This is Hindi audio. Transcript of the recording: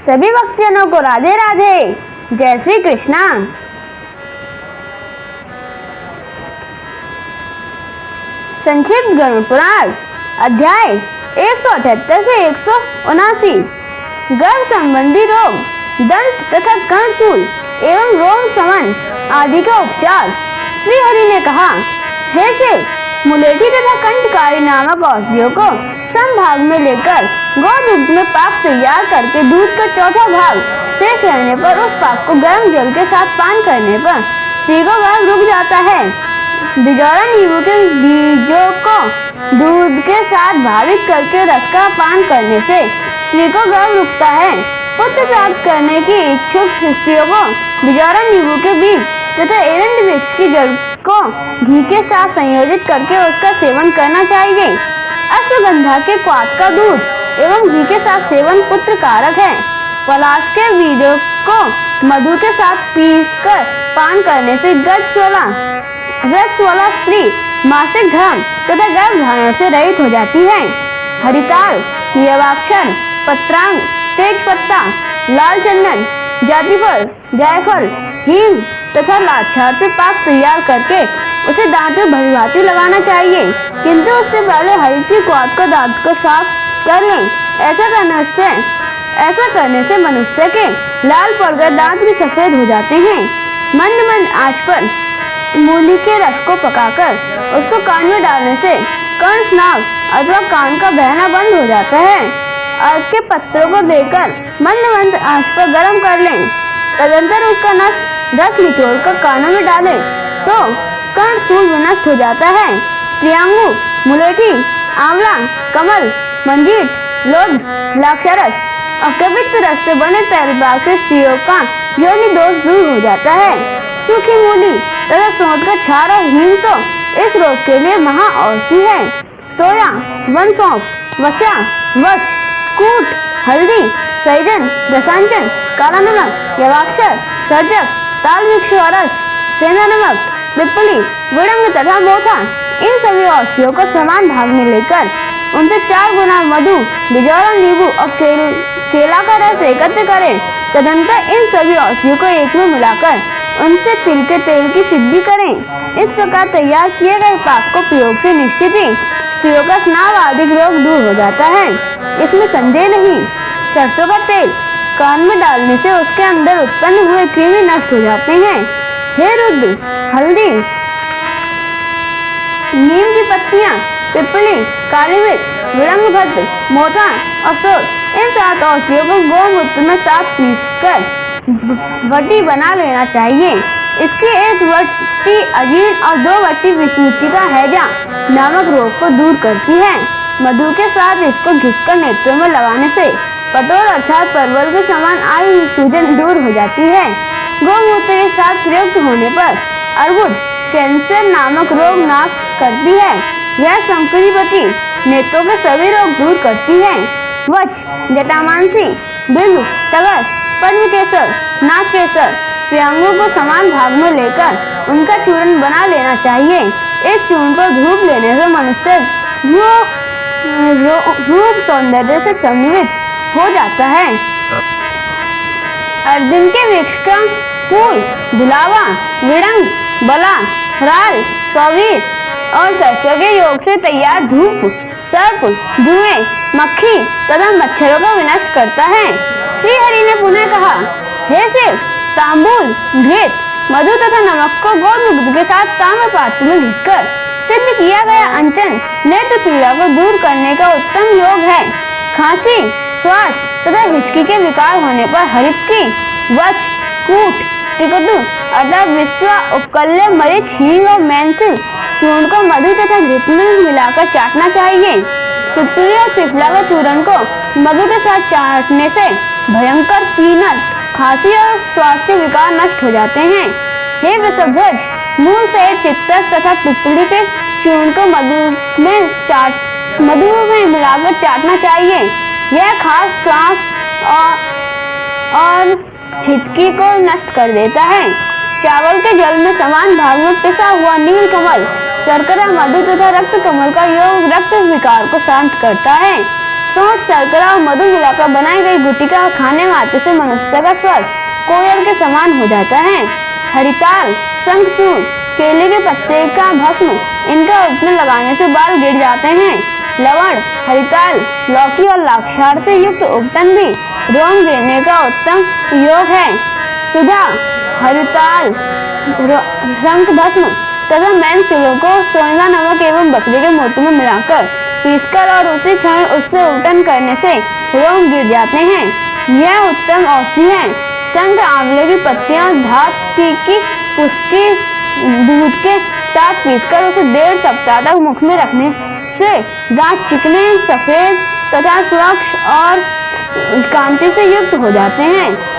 सभी भक्तजनों को राधे राधे। जय श्री कृष्णा। संक्षिप्त गरुड़ पुराण अध्याय 178 से 179। गर्भ संबंधी रोग, दंत तथा कर्णशूल एवं रोम समन आदि का उपचार। श्री हरि ने कहा, हे शिव, मुलेठी तथा कंठकारी नामक औषधियों को समभाग में लेकर गोदूध में पाक तैयार करके दूध का चौथा भाग शेष रहने पर उस पाक को गर्म जल के साथ पान करने पर स्त्री को गर्भ रुक जाता है। बिजौरा नींबू के बीजों को दूध के साथ भावित करके रस का पान करने से स्त्री को गर्भ रुकता है। पुत्र प्राप्त करने की इच्छुक स्त्रियों को बिजौरा नींबू के बीज तथा एरंड वृक्ष की जड़ को घी के साथ संयोजित करके उसका सेवन करना चाहिए। अश्वगंधा के क्वाथ का दूध एवं घी के साथ सेवन पुत्र कारक है। पलाश के बीजों को मधु के साथ पीसकर पान करने से ग्रस्त वाला स्त्री मासिक धर्म तथा गर्भ धारण से रहित हो जाती है। हरिताल, यवाक्षर, पत्रांग, तेज पत्ता, लाल चंदन, जातिफल, जायफल, हींग तथा लाक्षार से पाक तैयार करके उसे दांत में भली भांति लगाना चाहिए, किंतु उससे पहले हल्की क्वाथ को दांत को साफ कर लें। ऐसा करने से मनुष्य के लाल पड़ गए दांत भी सफेद हो जाते हैं। मंद आंच पर मूली के रस को पकाकर उसको कान में डालने से कर्णस्नाव अथवा कान का बहना बंद हो जाता है। अर्घ के पत्रों को देकर मंद आंच पर गर्म कर लें। तदंतर उसका रस निचोड़ कर कानों में डालें तो कर्णशूल नष्ट हो जाता है। प्रियांगु, मुलेठी, आंवला, कमल, मंजीर, लोध, लाक्षारस और कवित्व रस से बने तैलबाग से स्त्रियों का योनि दोष दूर हो जाता है। सूखी मूली तथा सोंठ का छार और हींग तो इस रोग के लिए महा औषधि है। सोया, वन सौंफ, वसा, वच, कूट, हल्दी, सैजन, दशांचन, काला नमक, यवाक्षर, सर्जक, ताल वृक्ष का रस, सेंधा नमक, पिपली, विड़ंग तथा मोथा, इन सभी औषधियों को समान भाग में लेकर उनसे 4 गुना मधु, बिजौरा नींबू और केला का रस एकत्र करें। तदंतर इन सभी औषधियों को एक में मिलाकर उनसे तिल के तेल की सिद्धि करें। इस प्रकार तैयार किए गए पाक को प्रयोग से निश्चित ही स्त्रियों का स्नाव आदि रोग दूर हो जाता है, इसमें संदेह नहीं। सरसों का तेल कान में डालने से उसके अंदर उत्पन्न हुए कृमि नष्ट हो जाते हैं। हे रुद्र, हल्दी, नीम की पत्तियां, पिपली, काली मिर्च, विड़ंग भद्र, मोथा और सोट, इन 7 औषधियों को गोमूत्र में साफ पीसकर वटी बना लेना चाहिए। इसकी एक वटी अजीर्ण और 2 वटी विस्मृति का हैजा नामक रोग को दूर करती है। मधु के साथ इसको घिसकर नेत्रों में लगाने से पटोल अर्थात परवल के समान आई सूजन दूर हो जाती है। गोमूत्र के साथ प्रयुक्त होने पर अर्बुद, कैंसर नामक रोग नाश करती है। यह संकरीवती नेत्रों के सभी रोग दूर करती है। वच, जटामांसी, बिल्व, तगर, पद्मकेसर, नागकेसर, प्रियांगों को समान भाग में लेकर उनका चूर्ण बना लेना चाहिए। इस चूर्ण को धूप लेने से मनुष्य रूप सौंदर्य से समन्वित हो जाता है। अर्जुन के वृक्ष का फूल, दुलावा, विड़ंग, बला, राल, सौवीर और सरसों के योग से तैयार धूप सर्प, जुएं, मक्खी तथा मच्छरों को विनष्ट करता है। श्री हरि ने पुनः कहा, हे शिव, तांबूल, घृत, मधु तथा नमक को गोमूत्र के साथ ताम्र पात्र में घिसकर सिद्ध किया गया अंचन नेत्र पीड़ा को दूर करने का उत्तम योग है। खांसी, श्वास तथा हिचकी के विकार होने पर हरितकी, वच, कूट, टिकटू अर्थात विश्वा, उपकल्य, मरीच, हींग और मैंसिल चूर्ण को मधु तथा घृत में मिलाकर चाटना चाहिए। तितली और त्रिफला के चूर्ण को मधु के साथ चाटने से भयंकर पीनस, खांसी और श्वास के विकार नष्ट हो जाते हैं। हे वृषभध्वज, मूल सहित चित्तस तथा पिपली के चूर्ण को मधु में मिलाकर चाटना चाहिए। यह खास श्वास और हिचकी को नष्ट कर देता है। चावल के जल में समान भाग में पिसा हुआ नील कमल, शर्करा, मधु तथा रक्त कमल का योग रक्त विकार को शांत करता है। सोंठ, शर्करा और मधु मिलाकर बनाई गई गुटिका खाने मात्र से मनुष्य का स्वर कोयल के समान हो जाता है। हरिताल, शंखचूर्ण, केले के पत्ते का भस्म, इनका उपटन लगाने से बाल गिर जाते हैं। लवण, हरिताल, लौकी और लाक्षार से युक्त उपटन भी रोम गिरने का उत्तम योग है। सुधा, हरिताल, शंख भस्म तथा मैनचूर्ण को सोंधा नमक एवं बकरी के मोती में मिलाकर पीसकर और उसी क्षण उससे उपटन करने से रोम गिर जाते हैं। यह उत्तम औषधि है। शंख, आंवले की पत्तियां धात की उसकी दूध के साथ पीसकर उसे 1.5 सप्ताह तक मुख में रखने से दांत चिकने, सफेद तथा स्वच्छ और कांति से युक्त हो जाते हैं।